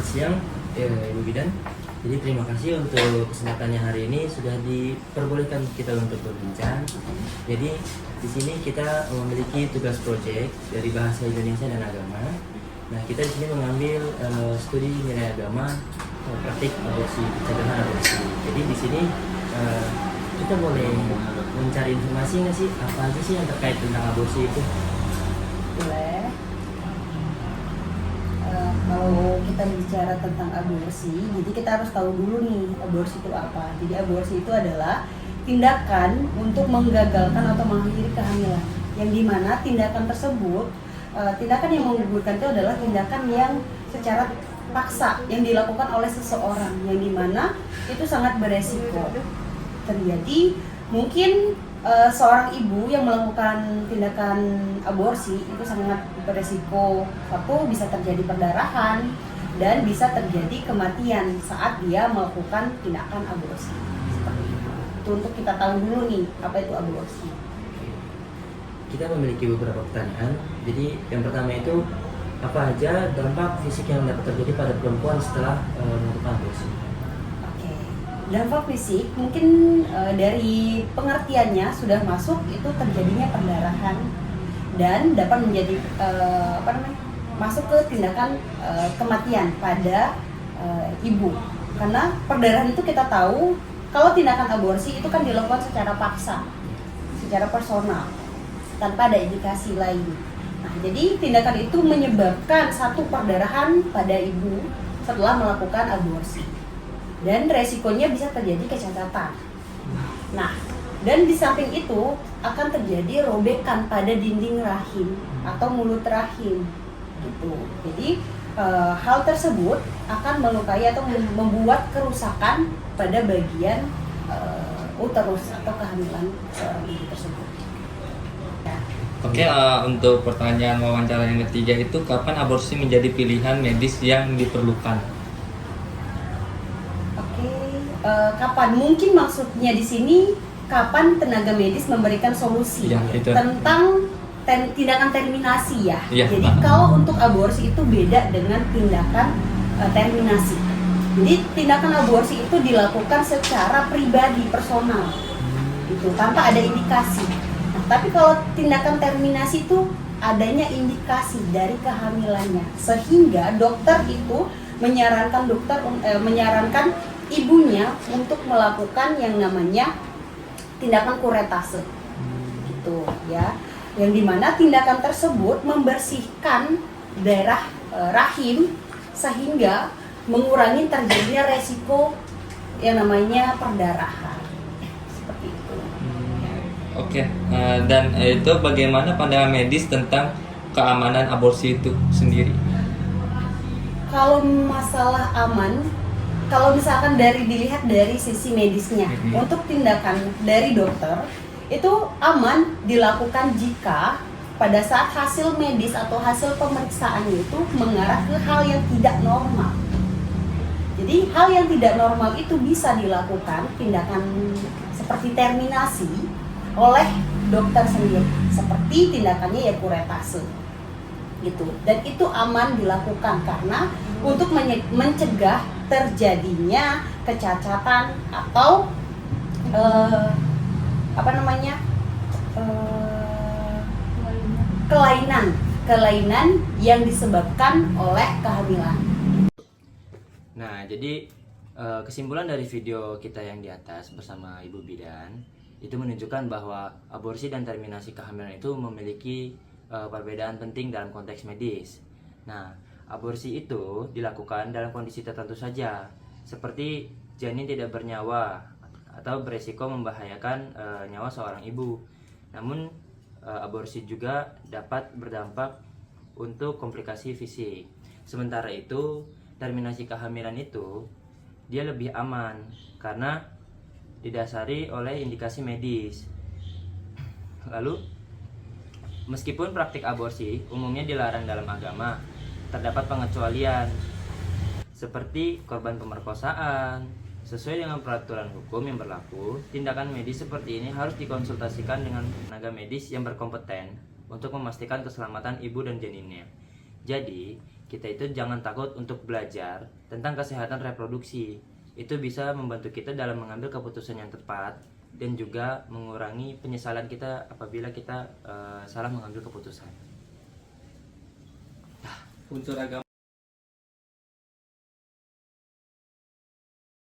siang, Ibu Bidan. Jadi terima kasih untuk kesempatannya hari ini sudah diperbolehkan kita untuk berbincang. Jadi di sini kita memiliki tugas proyek dari Bahasa Indonesia dan Agama. Nah, kita di sini mengambil studi nilai agama, praktik aborsi, pencegahan aborsi. Jadi di sini kita boleh mencari informasi nggak sih, apa aja sih yang terkait tentang aborsi itu? Boleh. Kalau kita bicara tentang aborsi, jadi kita harus tahu dulu nih aborsi itu apa. Jadi aborsi itu adalah tindakan untuk menggagalkan atau mengakhiri kehamilan. Yang dimana tindakan tersebut, tindakan yang menggugurkan itu adalah tindakan yang secara paksa yang dilakukan oleh seseorang, yang dimana itu sangat beresiko terjadi. Mungkin seorang ibu yang melakukan tindakan aborsi itu sangat beresiko. Satu, bisa terjadi perdarahan dan bisa terjadi kematian saat dia melakukan tindakan aborsi. Seperti itu. Itu untuk kita tahu dulu nih apa itu aborsi. Kita memiliki beberapa pertanyaan. Jadi yang pertama itu, apa aja dampak fisik yang dapat terjadi pada perempuan setelah melakukan aborsi? Dampak fisik mungkin dari pengertiannya sudah masuk itu terjadinya perdarahan dan dapat menjadi masuk ke tindakan kematian pada ibu. Karena perdarahan itu kita tahu kalau tindakan aborsi itu kan dilakukan secara paksa, secara personal, tanpa ada indikasi lain. Nah, jadi tindakan itu menyebabkan satu perdarahan pada ibu setelah melakukan aborsi. Dan resikonya bisa terjadi kecacatan. Nah, dan di samping itu akan terjadi robekan pada dinding rahim atau mulut rahim, gitu. Jadi hal tersebut akan melukai atau membuat kerusakan pada bagian uterus atau kehamilan seorang ibu tersebut. Ya. Oke, untuk pertanyaan wawancara yang ketiga itu, kapan aborsi menjadi pilihan medis yang diperlukan? Kapan? Mungkin maksudnya di sini kapan tenaga medis memberikan solusi ya, tentang tindakan terminasi ya. Jadi Pak. kalau untuk aborsi itu beda dengan tindakan terminasi. Jadi tindakan aborsi itu dilakukan secara pribadi, personal, itu tanpa ada indikasi. Nah, tapi kalau tindakan terminasi itu adanya indikasi dari kehamilannya, sehingga dokter itu menyarankan ibunya untuk melakukan yang namanya tindakan kuretase, gitu ya. Yang dimana tindakan tersebut membersihkan daerah rahim sehingga mengurangi terjadinya resiko yang namanya perdarahan, seperti itu. Oke, dan itu bagaimana pandangan medis tentang keamanan aborsi itu sendiri? Kalau masalah aman, kalau misalkan dilihat dari sisi medisnya, untuk tindakan dari dokter itu aman dilakukan jika pada saat hasil medis atau hasil pemeriksaan itu mengarah ke hal yang tidak normal. Jadi hal yang tidak normal itu bisa dilakukan tindakan seperti terminasi oleh dokter sendiri, seperti tindakannya ya kuretase, gitu. Dan itu aman dilakukan karena untuk mencegah terjadinya kecacatan atau kelainan yang disebabkan oleh kehamilan. Nah, jadi kesimpulan dari video kita yang di atas bersama Ibu Bidan itu menunjukkan bahwa aborsi dan terminasi kehamilan itu memiliki perbedaan penting dalam konteks medis. Nah, aborsi itu dilakukan dalam kondisi tertentu saja, seperti janin tidak bernyawa atau beresiko membahayakan nyawa seorang ibu. Namun, aborsi juga dapat berdampak untuk komplikasi fisik. Sementara itu, terminasi kehamilan itu dia lebih aman karena didasari oleh indikasi medis. Lalu, meskipun praktik aborsi umumnya dilarang dalam agama, terdapat pengecualian seperti korban pemerkosaan. Sesuai dengan peraturan hukum yang berlaku, tindakan medis seperti ini harus dikonsultasikan dengan tenaga medis yang berkompeten untuk memastikan keselamatan ibu dan janinnya. Jadi, kita itu jangan takut untuk belajar tentang kesehatan reproduksi. Itu bisa membantu kita dalam mengambil keputusan yang tepat dan juga mengurangi penyesalan kita apabila kita salah mengambil keputusan. Unsur agama